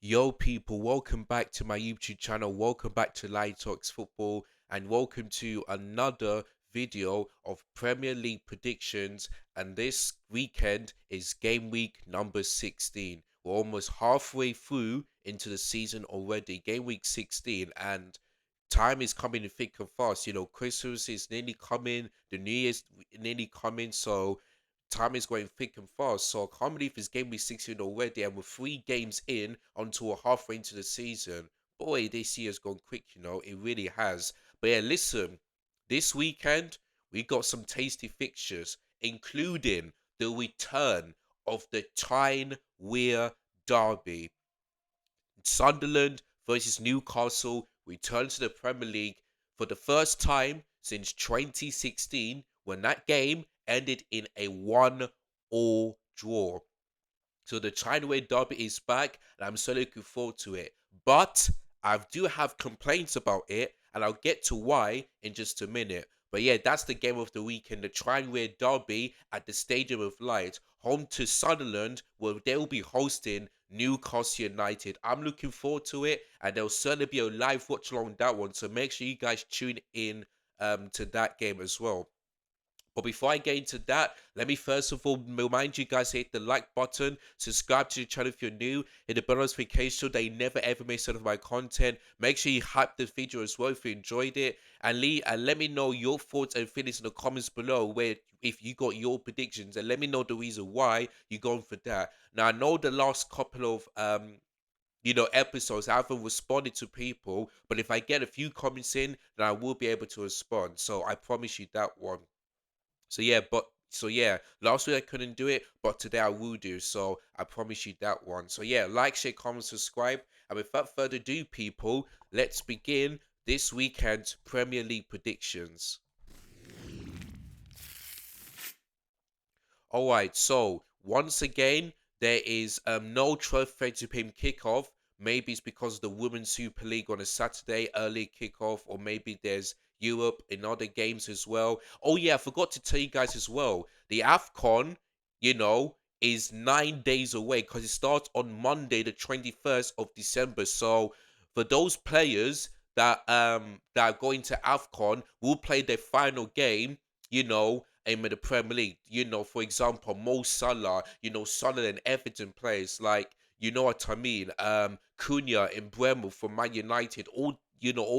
Yo, people, welcome back to my YouTube channel. Welcome back to Live Talks Football, and welcome to another video of Premier League predictions. And this weekend is game week number 16. We're almost halfway through into the season already, game week 16, and time is coming in thick and fast. Christmas is nearly coming, the New Year's nearly coming, so time is going thick and fast. So I can't believe it's game week 16 already, and we're 3 games in until we're halfway into the season. Boy, this year's gone quick, it really has. But yeah, listen, this weekend we got some tasty fixtures, including the return of the Tyne derby. Sunderland versus Newcastle returns to the Premier League for the first time since 2016, when that game ended in a 1-all draw. So the China derby is back, and I'm so looking forward to it. But I do have complaints about it, and I'll get to why in just a minute. But yeah, that's the game of the weekend, the Tranmere derby at the Stadium of Light, home to Sunderland, where they'll be hosting Newcastle United. I'm looking forward to it, and there'll certainly be a live watch along that one. So make sure you guys tune in to that game as well. But before I get into that, let me first of all remind you guys to hit the like button, subscribe to the channel if you're new, hit the bell notification so that you never ever miss out of my content. Make sure you hype the video as well if you enjoyed it, and let me know your thoughts and feelings in the comments below, where if you got your predictions, and let me know the reason why you're going for that. Now I know the last couple of episodes, I haven't responded to people, but if I get a few comments in, then I will be able to respond. So I promise you that one. So yeah, last week I couldn't do it, but today I will do. So I promise you that one. So yeah, like, share, comment, subscribe. And without further ado, people, let's begin this weekend's Premier League predictions. All right, so once again, there is no 12:30 p.m. kickoff. Maybe it's because of the Women's Super League on a Saturday, early kickoff, or maybe there's Europe in other games as well. Oh yeah, I forgot to tell you guys as well. The AFCON, is 9 days away because it starts on Monday, the 21st of December. So for those players that are going to AFCON, will play their final game, in the Premier League. For example, Mo Salah, Salah and Everton players, like, what I mean, Cunha in Bremer from Man United, all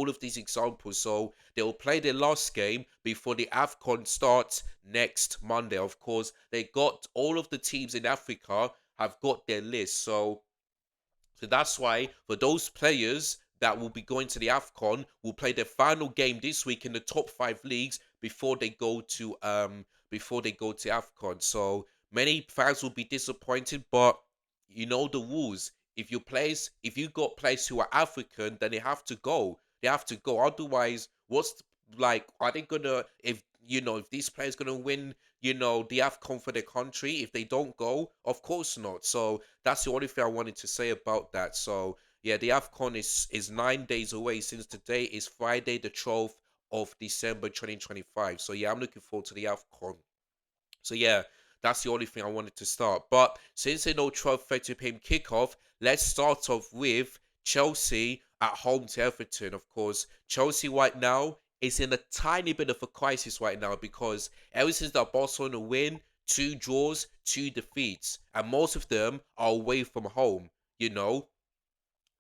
of these examples. So they will play their last game before the AFCON starts next Monday. Of course, they got all of the teams in Africa have got their list. So that's why for those players that will be going to the AFCON will play their final game this week in the top 5 leagues before they go to AFCON. So many fans will be disappointed, but you know the rules. If you got players who are African, then they have to go. They have to go. Otherwise, are they gonna, if these players gonna win, the AFCON for their country if they don't go? Of course not. So that's the only thing I wanted to say about that. So yeah, the AFCON is 9 days away, since today is Friday the 12th of December 2025. So yeah, I'm looking forward to the AFCON. So yeah, that's the only thing I wanted to start. But since they know 12:30 p.m. kickoff, let's start off with Chelsea at home to Everton. Of course, Chelsea right now is in a tiny bit of a crisis right now, because ever since the Barcelona win, 2 draws, 2 defeats, and most of them are away from home. You know,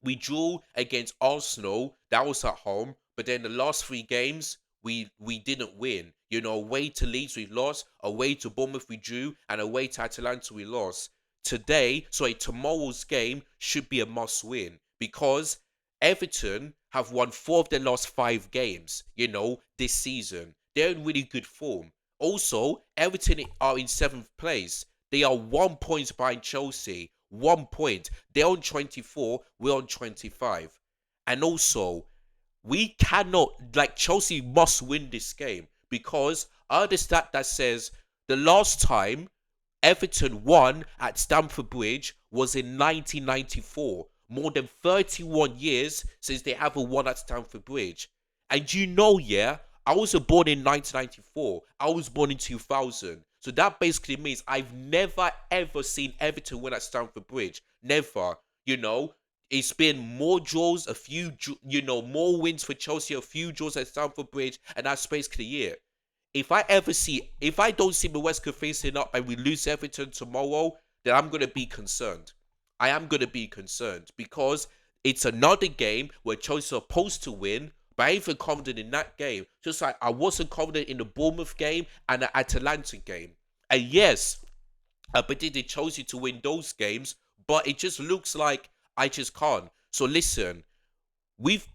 we drew against Arsenal, that was at home, but then the last 3 games we didn't win. Away to Leeds we lost, away to Bournemouth we drew, and away to Atalanta we lost. Tomorrow's game should be a must win, because Everton have won 4 of their last 5 games, this season. They're in really good form. Also, Everton are in 7th place. They are 1 point behind Chelsea. 1 point. They're on 24. We're on 25. And also, we cannot, like, Chelsea must win this game, because I heard a stat that says the last time Everton won at Stamford Bridge was in 1994. More than 31 years since they haven't won at Stamford Bridge. And yeah, I wasn't born in 1994. I was born in 2000. So that basically means I've never ever seen Everton win at Stamford Bridge. Never. You know, It's been more draws, a few, more wins for Chelsea, a few draws at Stamford Bridge, and that's basically it. If I don't see Maresca facing up and we lose Everton tomorrow, then I'm gonna be concerned. I am gonna be concerned because it's another game where Chelsea are supposed to win, but I ain't even confident in that game. Just like I wasn't confident in the Bournemouth game and the Atalanta game. And yes, I predicted Chelsea to win those games, but it just looks like I just can't. So we've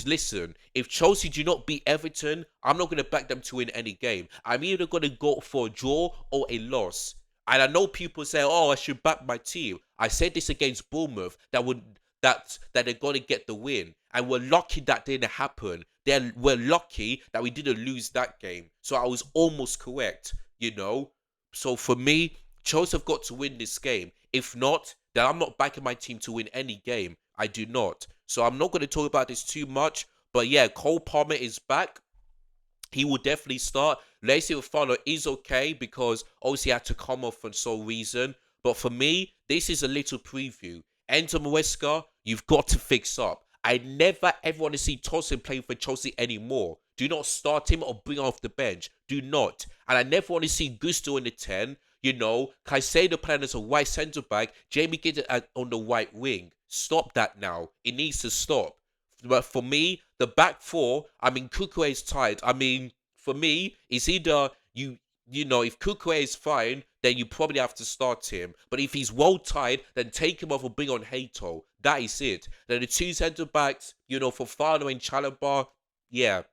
listen. If Chelsea do not beat Everton, I'm not going to back them to win any game. I'm either going to go for a draw or a loss. And I know people say, "Oh, I should back my team." I said this against Bournemouth that they're going to get the win, and we're lucky that didn't happen. We're lucky that we didn't lose that game. So I was almost correct, you know. So for me, Chelsea have got to win this game. If not, then I'm not backing my team to win any game. I do not. So I'm not going to talk about this too much. But yeah, Cole Palmer is back. He will definitely start. Lacey Fowler is okay because obviously he had to come off for some reason. But for me, this is a little preview. Enzo Maresca, you've got to fix up. I never ever want to see Tosin playing for Chelsea anymore. Do not start him or bring him off the bench. Do not. And I never want to see Gusto in the 10. Caicedo playing as a white centre back, Jamie Giddens on the right wing. Stop that now. It needs to stop. But for me, the back four, I mean, Kukue is tired. I mean, for me, it's either if Kukue is fine, then you probably have to start him. But if he's well tied, then take him off or bring on Hato. That is it. Then the two centre backs, for Fano and Chalobah, yeah,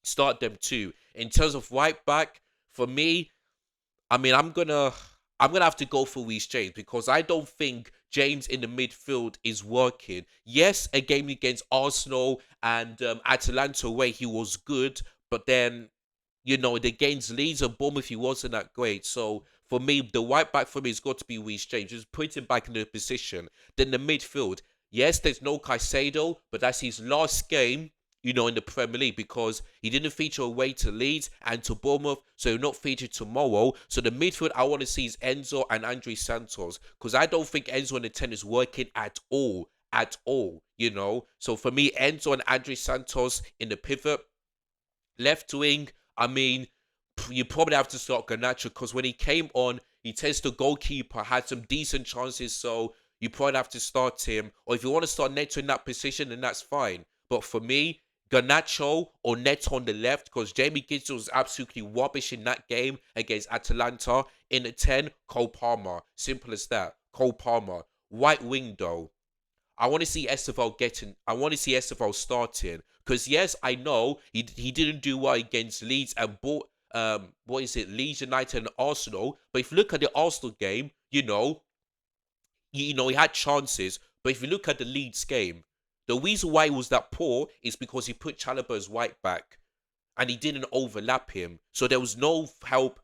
start them too. In terms of right back, for me, I mean, I'm gonna have to go for Reece James because I don't think James in the midfield is working. Yes, a game against Arsenal and Atalanta away, he was good, but then the games Leeds and Bournemouth, he wasn't that great. So for me, the right back for me has got to be Reece James. Just put him back in the position. Then the midfield, yes, there's no Caicedo, but that's his last game in the Premier League because he didn't feature away to Leeds and to Bournemouth, so he'll not feature tomorrow. So the midfield I want to see is Enzo and Andre Santos because I don't think Enzo in the 10 is working at all. At all. So for me, Enzo and Andre Santos in the pivot. Left wing, I mean, you probably have to start Garnacho because when he came on, he tends to goalkeeper, had some decent chances, so you probably have to start him. Or if you want to start Neto in that position, then that's fine. But for me, Garnacho or Neto on the left because Jamie Gibbs was absolutely rubbish in that game against Atalanta. In the 10, Cole Palmer. Simple as that. Cole Palmer. Right wing though. I want to see Esteval starting because yes, I know he didn't do well against Leeds and bought Leeds United and Arsenal. But if you look at the Arsenal game, he had chances. But if you look at the Leeds game, the reason why he was that poor is because he put Chalobah as right back and he didn't overlap him. So there was no help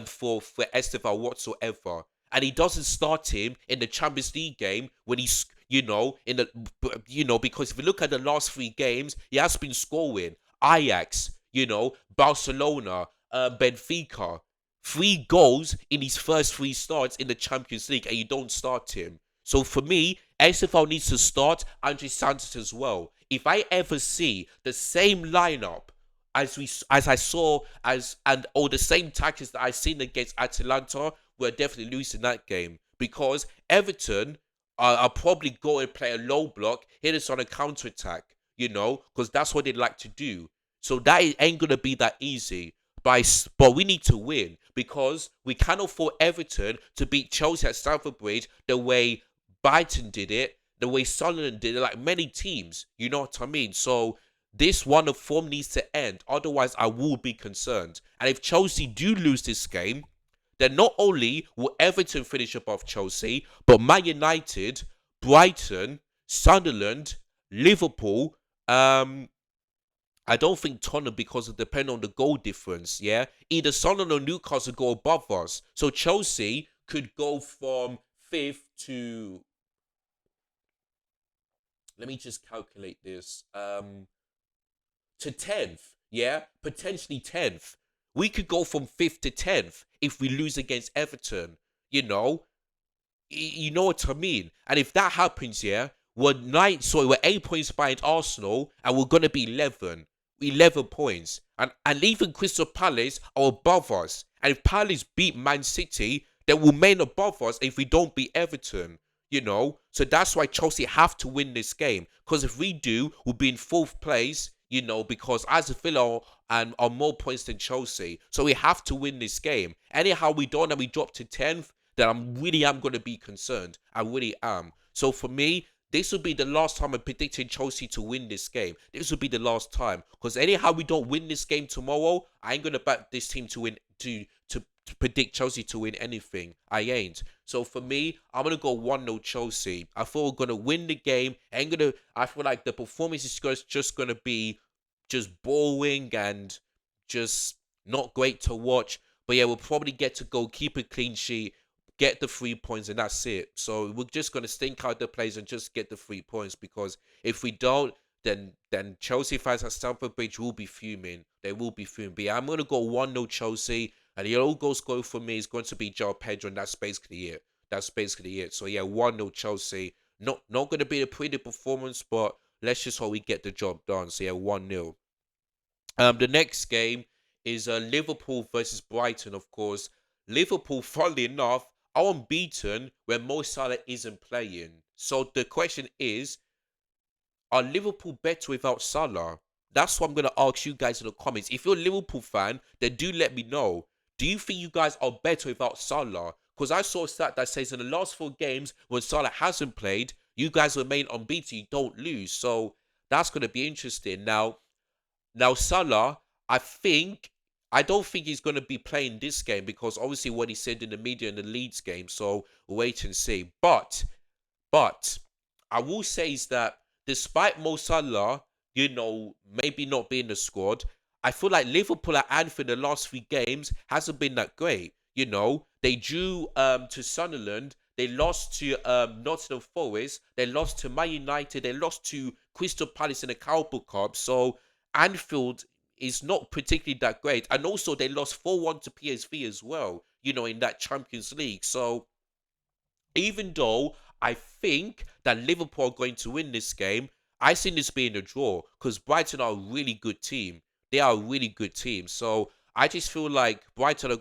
for Esteval whatsoever. And he doesn't start him in the Champions League game when he's because if you look at the last three games, he has been scoring. Ajax, Barcelona, Benfica, 3 goals in his first 3 starts in the Champions League, and you don't start him. So for me, SFL needs to start Andre Santos as well. If I ever see the same lineup as I saw or the same tactics that I seen against Atalanta, we're definitely losing that game because Everton are probably go and play a low block, hit us on a counter attack, because that's what they like to do. So that ain't gonna be that easy. But we need to win because we cannot afford Everton to beat Chelsea at Stamford Bridge the way Brighton did it, the way Sunderland did it, like many teams. You know what I mean? So this one of form needs to end. Otherwise, I will be concerned. And if Chelsea do lose this game, then not only will Everton finish above Chelsea, but Man United, Brighton, Sunderland, Liverpool, I don't think Tottenham because it depends on the goal difference, yeah? Either Sunderland or Newcastle go above us. So Chelsea could go from 5th to... Let me just calculate this. To 10th, yeah? Potentially 10th. We could go from 5th to 10th if we lose against Everton. You know what I mean? And if that happens, yeah, we're 8 points behind Arsenal, and we're gonna be 11 points. And even Crystal Palace are above us. And if Palace beat Man City, they will remain above us if we don't beat Everton. So that's why Chelsea have to win this game. Because if we do, we'll be in fourth place. Because as a Villa are more points than Chelsea, so we have to win this game. Anyhow, we don't, and we drop to 10th. Then I'm gonna be concerned. I really am. So for me, this will be the last time I'm predicting Chelsea to win this game. This will be the last time. Because anyhow we don't win this game tomorrow, I ain't gonna back this team to win to predict Chelsea to win anything. I ain't. So for me, I'm gonna go 1-0 Chelsea. I feel we're gonna win the game. I feel like the performance is just gonna be just boring and just not great to watch. But yeah, we'll probably get to go keep a clean sheet, get the 3 points, and that's it. So we're just gonna stink out the plays and just get the 3 points, because if we don't, then Chelsea fans at Stamford Bridge will be fuming. They will be fuming. But yeah, I'm gonna go 1-0 Chelsea, and the old goal scorer for me is going to be João Pedro, and that's basically it. That's basically it. So yeah, 1-0 Chelsea. Not gonna be a pretty performance, but let's just hope we get the job done. So yeah, 1-0. The next game is Liverpool versus Brighton, of course. Liverpool, funnily enough, are unbeaten when Mo Salah isn't playing. So the question is, are Liverpool better without Salah? That's what I'm going to ask you guys in the comments. If you're a Liverpool fan, then do let me know. Do you think you guys are better without Salah? Because I saw a stat that says in the last 4 games, when Salah hasn't played, you guys remain unbeaten. You don't lose. So that's going to be interesting. Now Salah, I don't think he's going to be playing this game, because obviously what he said in the media in the Leeds game. So we'll wait and see. But I will say is that despite Mo Salah, maybe not being in the squad, I feel like Liverpool at Anfield the last 3 games hasn't been that great. They drew to Sunderland, they lost to Nottingham Forest, they lost to Man United, they lost to Crystal Palace in the Carabao Cup. So Anfield is not particularly that great. And also they lost 4-1 to PSV as well, in that Champions League. So even though I think that Liverpool are going to win this game, I see this being a draw, because Brighton are a really good team. They are a really good team. So I just feel like Brighton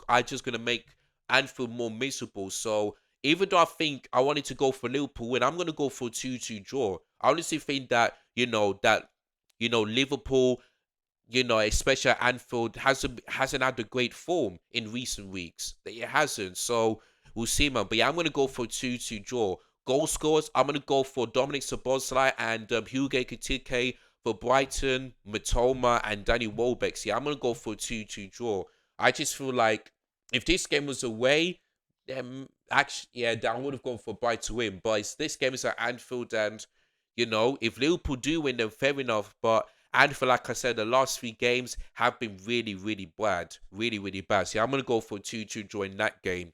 are just going to make Anfield more miserable. So even though I think I wanted to go for Liverpool win, I'm going to go for a 2-2 draw. I honestly think that, Liverpool, especially at Anfield, hasn't had a great form in recent weeks. It hasn't. So we'll see, man. But yeah, I'm gonna go for a 2-2 draw. Goal scorers, I'm gonna go for Dominic Szoboszlai and Hugo Ekitike for Brighton, Matoma and Danny Welbeck. So yeah, I'm gonna go for a 2-2 draw. I just feel like if this game was away, then actually, yeah, I would have gone for Brighton to win. But this game is at Anfield, and if Liverpool do win, then fair enough. But Anfield, like I said, the last 3 games have been really, really bad. Really, really bad. So yeah, I'm going to go for a 2-2 draw in that game.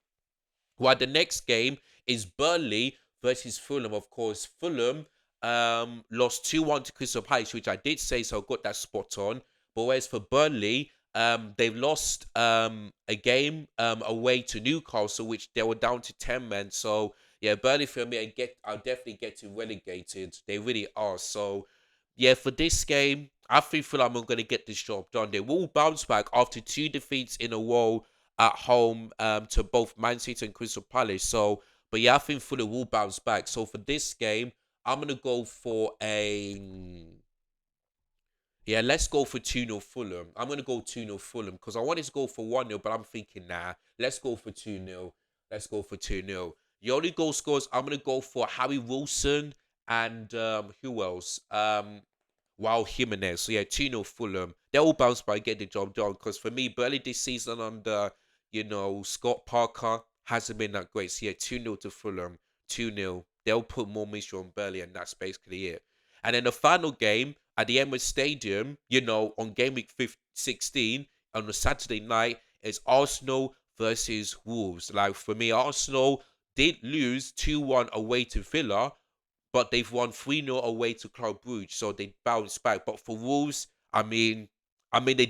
While the next game is Burnley versus Fulham. Of course, Fulham lost 2-1 to Crystal Palace, which I did say, so I got that spot on. But whereas for Burnley, they've lost a game away to Newcastle, which they were down to 10 men. So yeah, Burnley for me, I'll definitely get to relegated. They really are. So yeah, for this game, I feel like I'm going to get this job done. They will bounce back after 2 defeats in a row at home to both Man City and Crystal Palace. So, but yeah, I think Fulham will bounce back. So for this game, I'm going to go for yeah, let's go for 2-0 Fulham. I'm going to go 2-0 Fulham, because I wanted to go for 1-0, but I'm thinking, nah, let's go for 2-0. Let's go for 2-0. The only goal scorers, I'm going to go for Harry Wilson and who else? Wow, Jimenez. So yeah, 2-0 Fulham. They'll all bounce by, get the job done. Because for me, Burnley this season under, Scott Parker hasn't been that great. So yeah, 2-0 to Fulham. 2-0. They'll put more mission on Burnley, and that's basically it. And then the final game at the Emirates Stadium, on game week 16 on a Saturday night, is Arsenal versus Wolves. Like for me, Arsenal did lose 2-1 away to Villa, but they've won 3-0 away to Club Brugge, so they bounced back. But for Wolves, they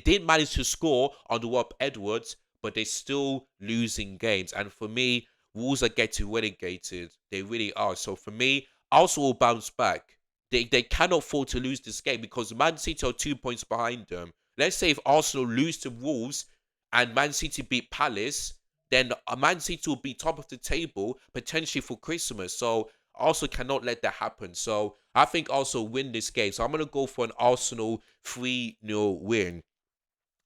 did manage to score on the Rob Edwards, but they're still losing games. And for me, Wolves are getting relegated. They really are. So for me, Arsenal will bounce back. They cannot afford to lose this game because Man City are 2 points behind them. Let's say if Arsenal lose to Wolves and Man City beat Palace, then Man City will be top of the table potentially for Christmas. So Arsenal cannot let that happen. So I think Arsenal win this game. So I'm gonna go for an Arsenal 3-0 win.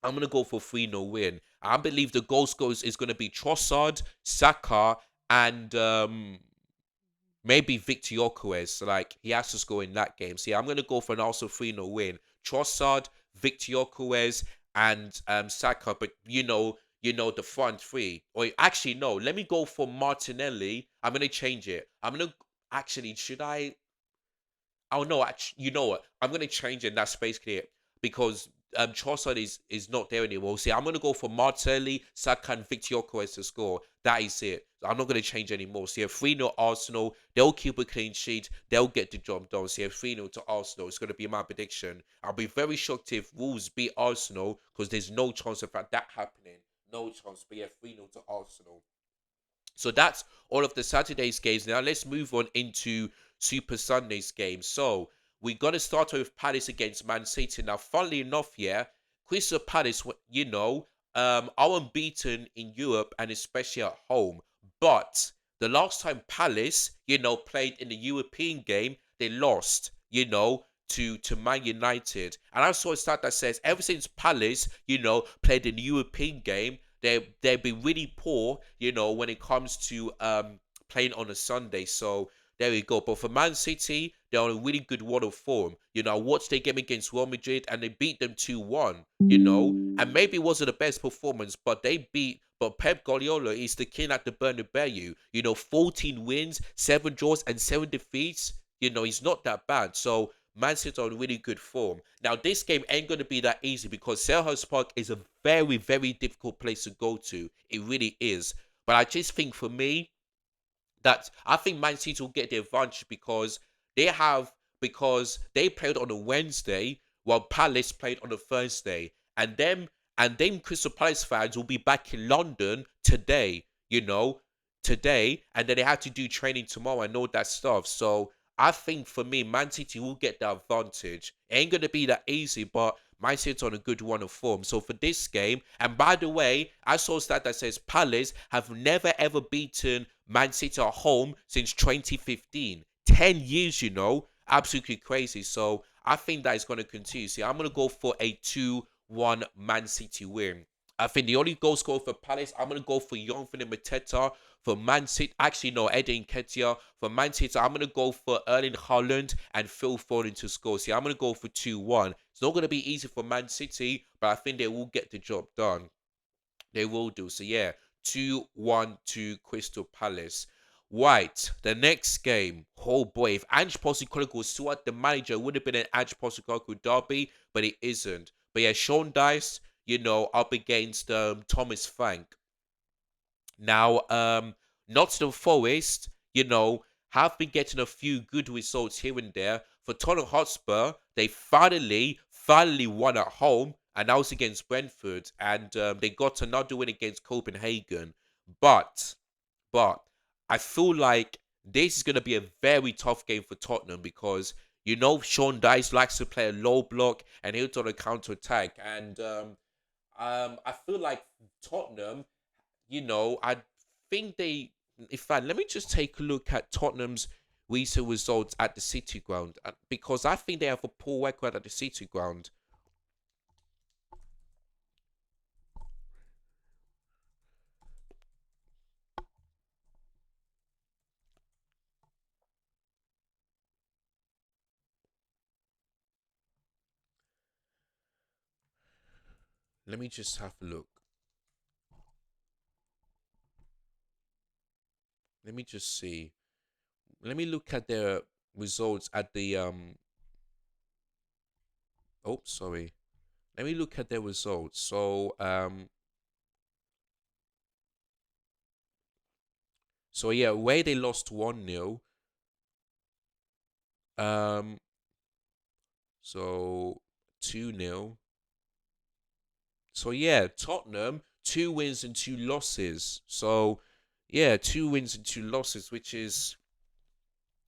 I'm gonna go for 3-0 win. I believe the goal scorers is gonna be Trossard, Saka, and maybe Victor Yokeres. Like he has to score in that game. So yeah, I'm gonna go for an Arsenal 3-0 win. Trossard, Victor Yokeres, and Saka. But the front three. Or actually no, let me go for Martinelli. I'm gonna change it. I'm gonna actually should I Oh no, actually, you know what? I'm gonna change it. That's basically it because Trossard is not there anymore. See, I'm gonna go for Martelli, Saka, and Victor Gyökeres to score. That is it. I'm not gonna change anymore. See, a 3-0 Arsenal. They'll keep a clean sheet. They'll get the job done. See, a 3-0 to Arsenal. It's gonna be my prediction. I'll be very shocked if Wolves beat Arsenal because there's no chance of that happening. No chance. But yeah, 3-0 to Arsenal. So that's all of the Saturday's games. Now let's move on into Super Sunday's games. So we got to start with Palace against Man City. Now, funnily enough, yeah, Crystal Palace, are unbeaten in Europe and especially at home. But the last time Palace, played in the European game, they lost, to Man United. And I saw a stat that says ever since Palace, played in the European game, they've been really poor, when it comes to playing on a Sunday. So there we go. But for Man City, they're on a really good run of form. I watched their game against Real Madrid and they beat them 2-1, and maybe it wasn't the best performance, but but Pep Guardiola is the king at the Bernabeu. 14 wins, 7 draws, and 7 defeats. He's not that bad. So Man City are in really good form. Now, this game ain't going to be that easy because Selhurst Park is a very, very difficult place to go to. It really is. But I just think for me, that I think Man City will get the advantage because they played on a Wednesday while Palace played on a Thursday. And them Crystal Palace fans will be back in London today, today, and then they have to do training tomorrow and all that stuff. So I think for me, Man City will get the advantage. It ain't gonna be that easy, but Man City's on a good run of form. So for this game, and by the way, I saw a stat that says Palace have never ever beaten Man City at home since 2015. 10 years, absolutely crazy. So I think that is going to continue. See, I'm going to go for a 2-1 Man City win. I think the only goal scorer for Palace, I'm going to go for Jonathan Mateta. For Man City, actually, no, Eddie Nketiah. For Man City, I'm going to go for Erling Haaland and Phil Foden to score. See, I'm going to go for 2-1. It's not going to be easy for Man City, but I think they will get the job done. They will do. So, yeah, 2-1 to Crystal Palace. Right, the next game. Oh boy, if Ange Postecoglou was still at the manager, it would have been an Ange Postecoglou derby, but it isn't. But yeah, Sean Dice, up against Thomas Frank. Now, Nottingham Forest, have been getting a few good results here and there. For Tottenham Hotspur, they finally won at home, and that was against Brentford, and they got another win against Copenhagen. But, but I feel like this is going to be a very tough game for Tottenham because Sean Dice likes to play a low block and he'll on a counter attack, and I feel like Tottenham I think in fact, let me just take a look at Tottenham's recent results at the City Ground because I think they have a poor record at the City Ground. Let me just have a look. Let me just see. Let me look at their results at the Oh, sorry. Let me look at their results. So yeah, where they lost 1-0. Um, so 2-0. So yeah, Tottenham 2 wins and 2 losses. So yeah, 2 wins and 2 losses, which is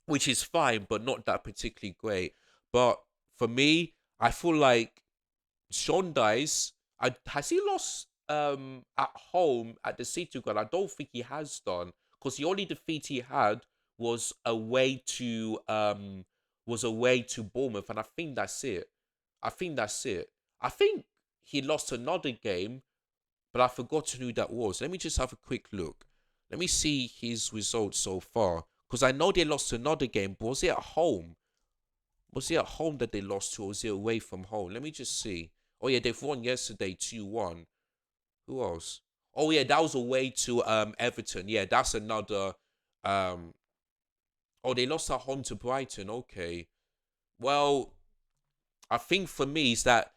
which is fine, but not that particularly great. But for me, I feel like Sean Dice, has he lost at home at the City Ground? I don't think he has done, because the only defeat he had was away to Bournemouth, and I think that's it. I think that's it. I think he lost another game, but I've forgotten who that was. Let me just have a quick look. Let me see his results so far, because I know they lost another game, but was it at home? Was it at home that they lost to, or was it away from home? Let me just see. Oh yeah, they've won yesterday 2-1. Who else? Oh yeah, that was away to Everton. Yeah, that's another um oh, they lost at home to Brighton. Okay. Well, I think for me is that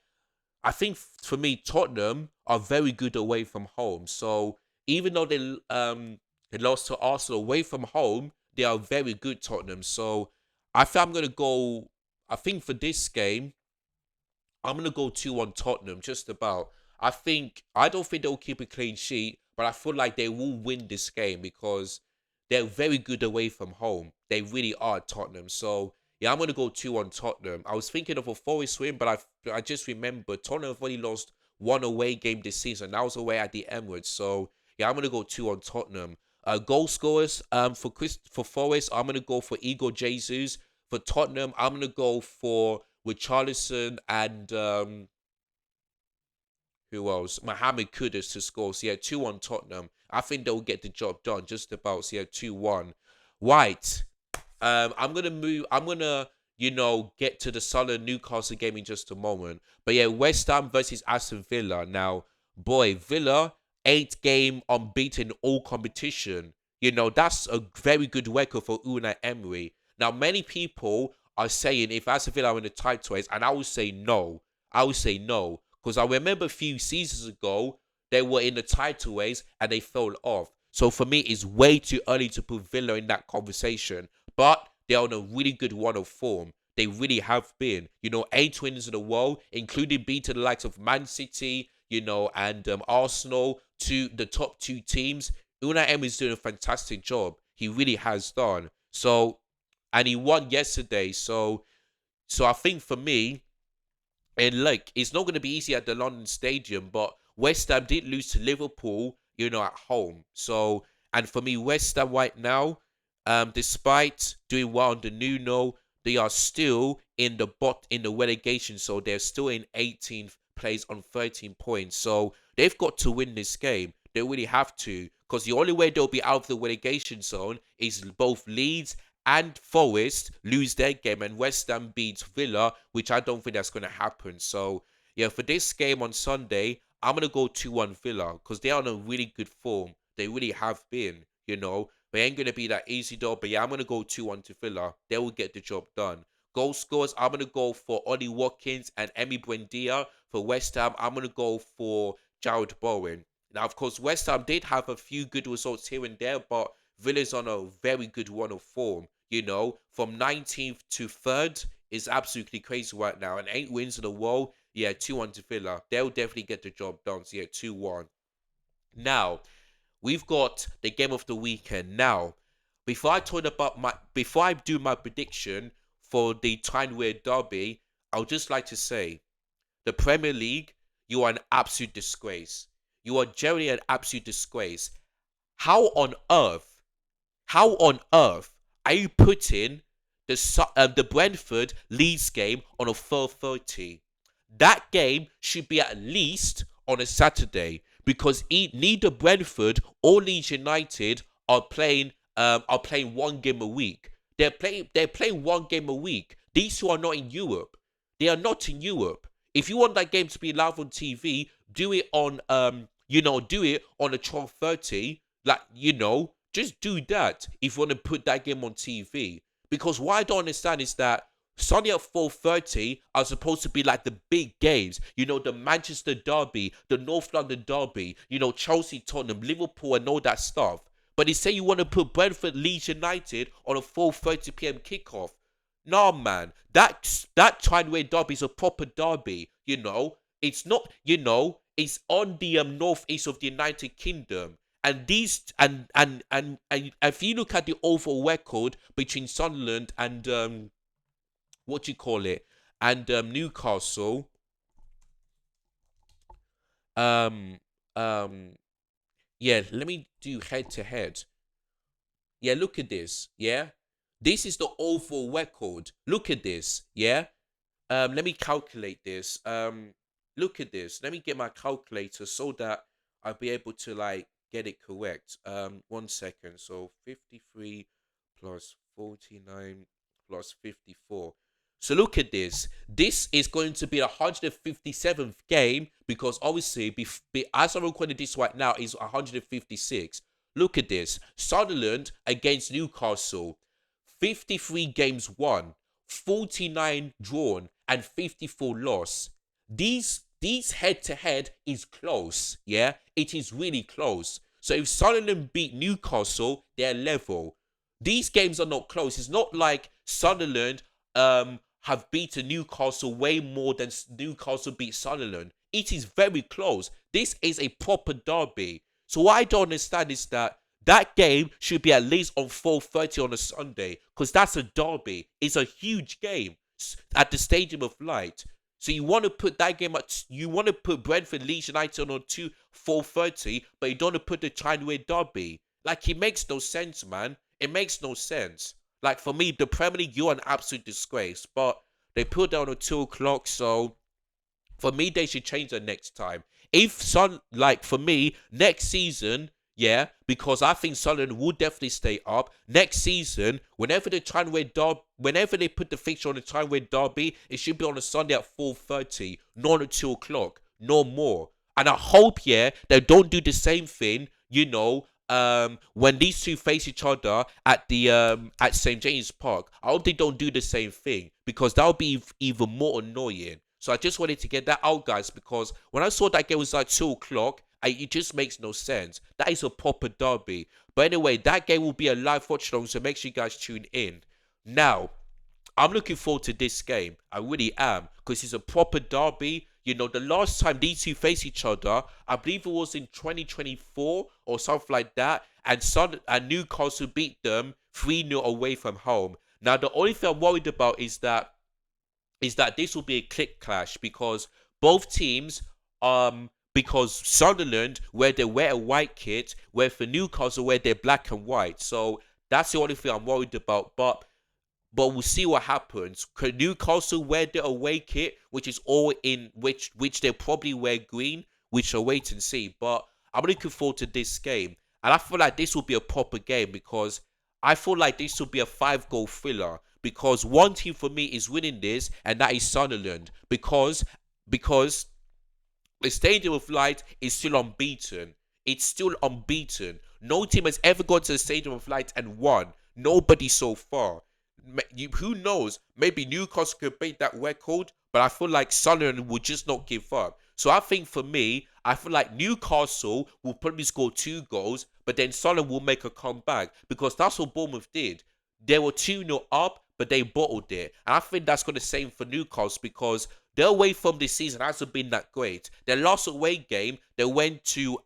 I think for me Tottenham are very good away from home. So even though they lost to Arsenal away from home, they are very good Tottenham. So I think I'm gonna go. I think for this game, I'm gonna go 2-1 Tottenham, just about. I don't think they'll keep a clean sheet, but I feel like they will win this game because they're very good away from home. They really are Tottenham. So yeah, I'm gonna go 2-1 Tottenham. I was thinking of a Forest win, but I just remember Tottenham have only lost one away game this season. That was away at the Emirates. So yeah, I'm gonna go 2-1 Tottenham. Goal scorers for Forest, I'm gonna go for Igor Jesus. For Tottenham, I'm gonna go for Richarlison and who else? Mohamed Kudus to score. So yeah, 2-1 Tottenham. I think they'll get the job done just about. So yeah, 2-1. White. I'm gonna move. I'm gonna, get to the Salah Newcastle game in just a moment. But yeah, West Ham versus Aston Villa. Now, boy, Villa 8 game unbeaten all competition. That's a very good record for Unai Emery. Now, many people are saying if Aston Villa are in the title race, and I would say no. I would say no, because I remember a few seasons ago they were in the title race and they fell off. So for me, it's way too early to put Villa in that conversation. But they're on a really good run of form. They really have been. 8 wins in a row, including beating the likes of Man City, and Arsenal, to the top two teams. Unai Emery is doing a fantastic job. He really has done. So, and he won yesterday. So I think for me, and like, it's not going to be easy at the London Stadium, but West Ham did lose to Liverpool, at home. So, and for me, West Ham right now, despite doing well on the Nuno, they are still in the relegation. So they're still in 18th place on 13 points. So they've got to win this game. They really have to, because the only way they'll be out of the relegation zone is both Leeds and Forest lose their game and West Ham beats Villa, which I don't think that's going to happen. So, yeah, for this game on Sunday, I'm going to go 2-1 Villa because they're on a really good form. They really have been. But it ain't going to be that easy though. But yeah, I'm going to go 2-1 to Villa. They will get the job done. Goal scores, I'm going to go for Ollie Watkins and Emi Buendia. For West Ham, I'm going to go for Jared Bowen. Now, of course, West Ham did have a few good results here and there, but Villa's on a very good run of form. From 19th to 3rd is absolutely crazy right now. And 8 wins in a row. Yeah, 2-1 to Villa. They'll definitely get the job done. So yeah, 2-1. Now, we've got the game of the weekend. Now, before I do my prediction for the Tyne derby, I would just like to say the Premier League, you are an absolute disgrace. You are generally an absolute disgrace. How on earth how on earth are you putting the Brentford Leeds game on a 4:30? That game should be at least on a Saturday because neither Brentford or Leeds United are playing one game a week. They're playing one game a week. These two are not in Europe. They are not in Europe. If you want that game to be live on TV, do it on a 12:30. Like, just do that if you want to put that game on TV. Because what I don't understand is that Sunday at 4:30 are supposed to be like the big games. The Manchester Derby, the North London Derby, Chelsea, Tottenham, Liverpool, and all that stuff. But they say you want to put Brentford, Leeds United on a 4:30 p.m. kickoff. Nah, man, that Tyne derby is a proper derby. It's not. It's on the northeast of the United Kingdom, And these and if you look at the overall record between Sunderland and what you call it and Newcastle, um um yeah, let me do head to head. Yeah, look at this. Yeah, this is the overall record. Look at this. Yeah, let me calculate this. Look at this. Let me get my calculator so that I'll be able to like get it correct. 1 second. So 53 plus 49 plus 54. So look at this. This is going to be the 157th game because obviously, as I'm recording this right now, is 156. Look at this. Sunderland against Newcastle. 53 games won, 49 drawn, and 54 lost. These head to head is close. Yeah, it is really close. So if Sunderland beat Newcastle, they're level. These games are not close. It's not like Sunderland have beaten Newcastle way more than Newcastle beat Sunderland. It is very close. This is a proper derby. So what I don't understand is that game should be at least on 4:30 on a Sunday because that's a derby. It's a huge game at the Stadium of Light. So you want to put that game at you want to put Brentford Leeds United on 4:30, but you don't want to put the Tyne derby. Like it makes no sense, man. It makes no sense. Like for me, the Premier League, you're an absolute disgrace. But they put down at 2 o'clock, so for me, they should change that next time. If like for me, next season, yeah, because I think Sunderland will definitely stay up. Next season, whenever they put the fixture on the Tyne derby, it should be on a Sunday at 4:30, not at 2 o'clock, no more. And I hope, yeah, they don't do the same thing, when these two face each other at the at St James Park. I hope they don't do the same thing because that would be even more annoying. So I just wanted to get that out, guys, because when I saw that game was like 2 o'clock, it just makes no sense. That is a proper derby. But anyway, that game will be a live watch along, so make sure you guys tune in. Now, I'm looking forward to this game. I really am. Because it's a proper derby. The last time these two faced each other, I believe it was in 2024 or something like that. And Newcastle beat them 3-0 away from home. Now, the only thing I'm worried about is that this will be a click clash because both teams, because Sunderland wear their wear a white kit, where for Newcastle wear their black and white. So that's the only thing I'm worried about. But we'll see what happens. Could Newcastle wear their away kit, which is all in which they'll probably wear green, which I'll wait and see. But I'm looking forward to this game. And I feel like this will be a proper game because I feel like this will be a 5 goal thriller. Because one team for me is winning this, and that is Sunderland. Because the Stadium of Light is still unbeaten. It's still unbeaten. No team has ever gone to the Stadium of Light and won. Nobody so far. Who knows? Maybe Newcastle could beat that record, but I feel like Sunderland will just not give up. So I think for me, I feel like Newcastle will probably score 2 goals, but then Sunderland will make a comeback because that's what Bournemouth did. They were 2-0 up, but they bottled it. And I think that's going to same for Newcastle because their away from this season hasn't been that great. Their last away game, they went to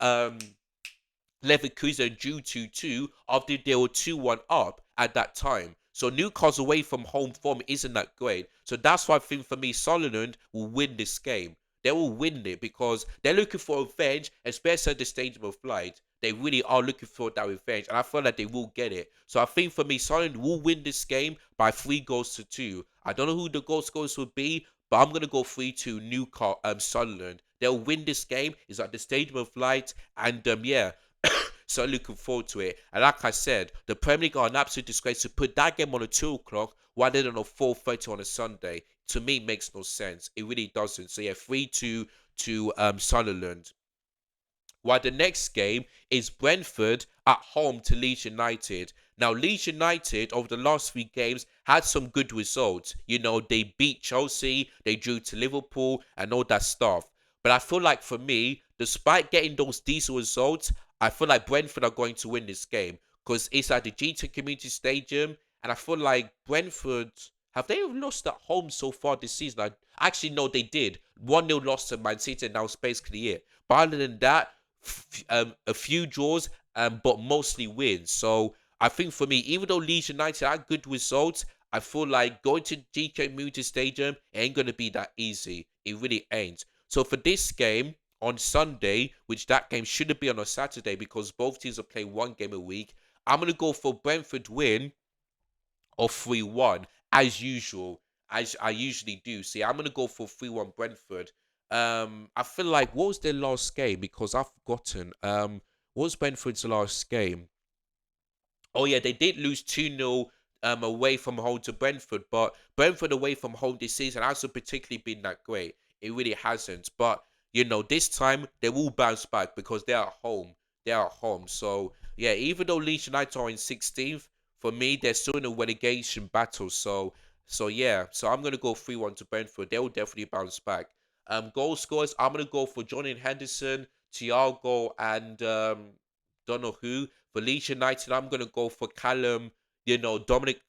Leverkusen drew 2-2 after they were 2-1 up at that time. So Newcastle away from home form isn't that great. So that's why I think for me, Sunderland will win this game. They will win it because they're looking for revenge, especially at the Stadium of Light. They really are looking for that revenge, and I feel like they will get it. So I think for me, Sunderland will win this game by 3 goals to 2. I don't know who the goal scorers will be, but I'm gonna go 3-2 Newcastle, Sunderland. They'll win this game. It's at the Stadium of Light, and yeah. So looking forward to it. And like I said, the Premier League are an absolute disgrace to put that game on a 2 o'clock rather than a 4:30 on a Sunday. To me, makes no sense. It really doesn't. So yeah, 3-2 to Sunderland. While the next game is Brentford at home to Leeds United. Now, Leeds United, over the last 3 games, had some good results. They beat Chelsea, they drew to Liverpool, and all that stuff. But I feel like for me, despite getting those decent results, I feel like Brentford are going to win this game because it's at the G2 Community Stadium, and I feel like Brentford have they lost at home so far this season? Actually, no, they did. 1-0 loss to Man City, and that was basically it. But other than that, a few draws but mostly wins. So I think for me, even though Leeds United had good results, I feel like going to GK Moody Stadium ain't gonna be that easy. It really ain't. So for this game on Sunday, which that game shouldn't be on a Saturday because both teams are playing one game a week, I'm gonna go for Brentford win of 3-1 as usual, as I usually do. See, I'm gonna go for 3-1 Brentford. I feel like what was their last game because I've forgotten. What was Brentford's last game? Oh yeah, they did lose 2-0 away from home to Brentford, but Brentford away from home this season hasn't particularly been that great. It really hasn't. But this time they will bounce back because they're at home. They're at home. So yeah, even though Leeds United are in 16th, for me they're still in a relegation battle. So yeah, so I'm gonna go 3-1 to Brentford. They will definitely bounce back. Goal scorers, I'm gonna go for Johnny Henderson, Thiago, and don't know who. For Leeds United, I'm gonna go for Callum, Dominic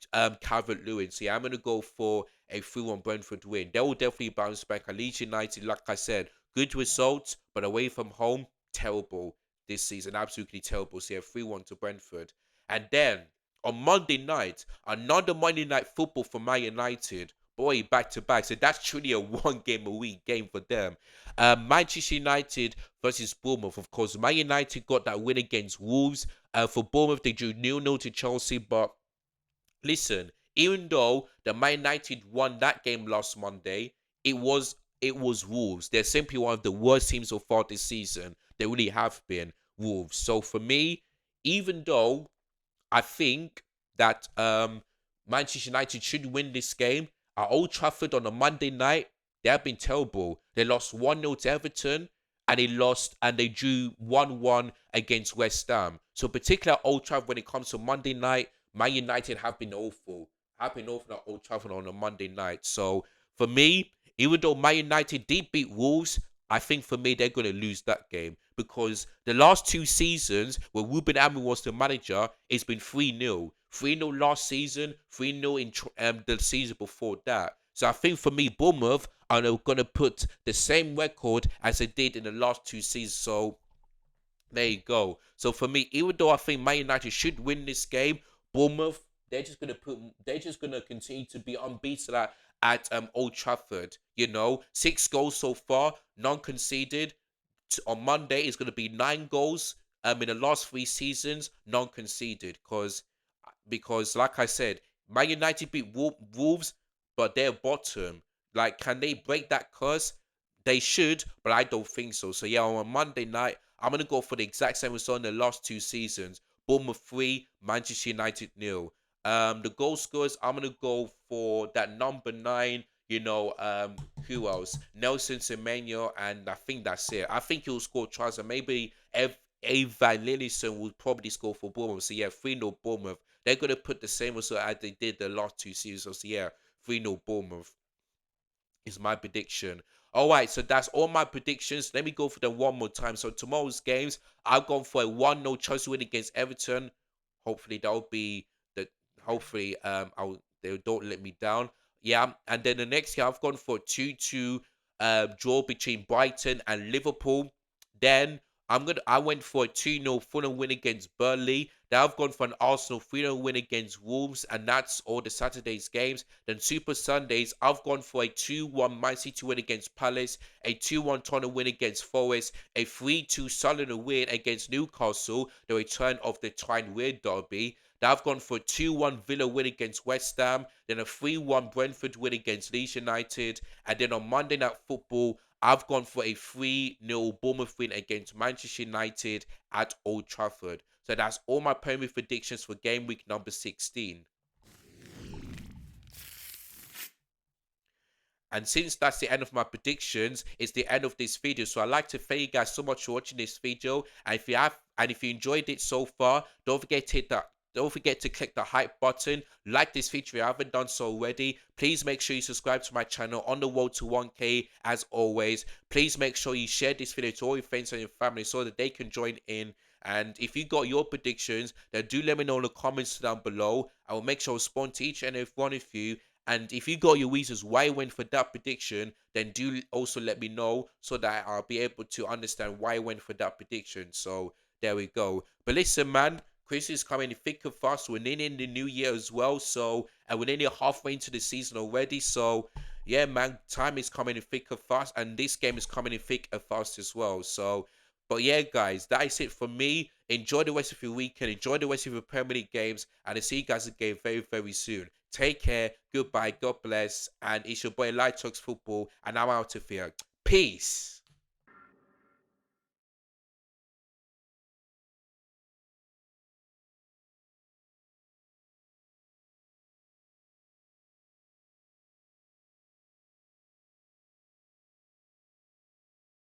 Calvert-Lewin. See, I'm gonna go for a 3-1 Brentford win. They will definitely bounce back. And Leeds United, like I said, good results, but away from home, terrible this season. Absolutely terrible. So yeah, 3-1 to Brentford. And then on Monday night, another Monday night football for Man United. Boy, back to back. So that's truly a one game a week game for them. Manchester United versus Bournemouth. Of course, Man United got that win against Wolves. For Bournemouth, they drew 0-0 to Chelsea. But listen, even though the Man United won that game last Monday, it was Wolves. They're simply one of the worst teams so far this season. They really have been Wolves. So for me, even though I think that Manchester United should win this game. At Old Trafford on a Monday night, they have been terrible. They lost 1-0 to Everton and they drew 1-1 against West Ham. So particularly at Old Trafford when it comes to Monday night, Man United have been awful. Have been awful at Old Trafford on a Monday night. So for me, even though Man United did beat Wolves, I think for me they're going to lose that game because the last two seasons where Ruben Amorim was the manager, it's been 3-0. 3-0 last season, 3-0 in the season before that. So I think for me, Bournemouth are going to put the same record as they did in the last two seasons. So there you go. So for me, even though I think Man United should win this game, Bournemouth they're just gonna continue to be unbeaten at Old Trafford. 6 goals so far, none conceded. On Monday it's gonna be 9 goals. In the last 3 seasons, none conceded. Because like I said, Man United beat Wolves, but they're bottom. Like, can they break that curse? They should, but I don't think so. So yeah, on Monday night, I'm gonna go for the exact same result in the last two seasons. Bournemouth 3, Manchester United 0. The goal scorers, I'm gonna go for that number 9. Who else? Nelson Semenyo, and I think that's it. I think he'll score tries, and maybe Van Lillison will probably score for Bournemouth. So yeah, 3-0 Bournemouth. They're gonna put the same result as they did the last two seasons. So yeah, 3-0 Bournemouth is my prediction. All right, so that's all my predictions. Let me go for them one more time. So tomorrow's games, I've gone for a 1-0 Chelsea win against Everton. Hopefully that'll be the hopefully I'll they don't let me down. Yeah, and then the next game I've gone for a 2-2 draw between Brighton and Liverpool. Then I went for a 2-0 Fulham win against Burnley. Now I've gone for an Arsenal 3-0 win against Wolves, and that's all the Saturday's games. Then Super Sundays, I've gone for a 2-1 Man City win against Palace, a 2-1 Tottenham win against Forest, a 3-2 Sunderland win against Newcastle, the return of the Tyne derby. Now I've gone for a 2-1 Villa win against West Ham, then a 3-1 Brentford win against Leeds United, and then on Monday Night Football, I've gone for a 3-0 Bournemouth win against Manchester United at Old Trafford. So that's all my Premier predictions for game week number 16. And since that's the end of my predictions, it's the end of this video. So I'd like to thank you guys so much for watching this video. And if you enjoyed it so far, don't forget to click the hype button. Like this video if you haven't done so already. Please make sure you subscribe to my channel on the road to 1K as always. Please make sure you share this video to all your friends and your family so that they can join in. And if you got your predictions, then do let me know in the comments down below. I will make sure I respond to each and every one of you. And if you got your reasons why you went for that prediction, then do also let me know so that I'll be able to understand why I went for that prediction. So There we go. But listen, man, Christmas is coming thick and fast. We're nearly in the new year as well. So, and we're nearly halfway into the season already. So, yeah, man, time is coming in thick and fast. And this game is coming in thick and fast as well. So, but yeah, guys, that is it for me. Enjoy the rest of your weekend. Enjoy the rest of your Premier League games. And I'll see you guys again very, very soon. Take care. Goodbye. God bless. And it's your boy Light Talks Football. And I'm out of here. Peace.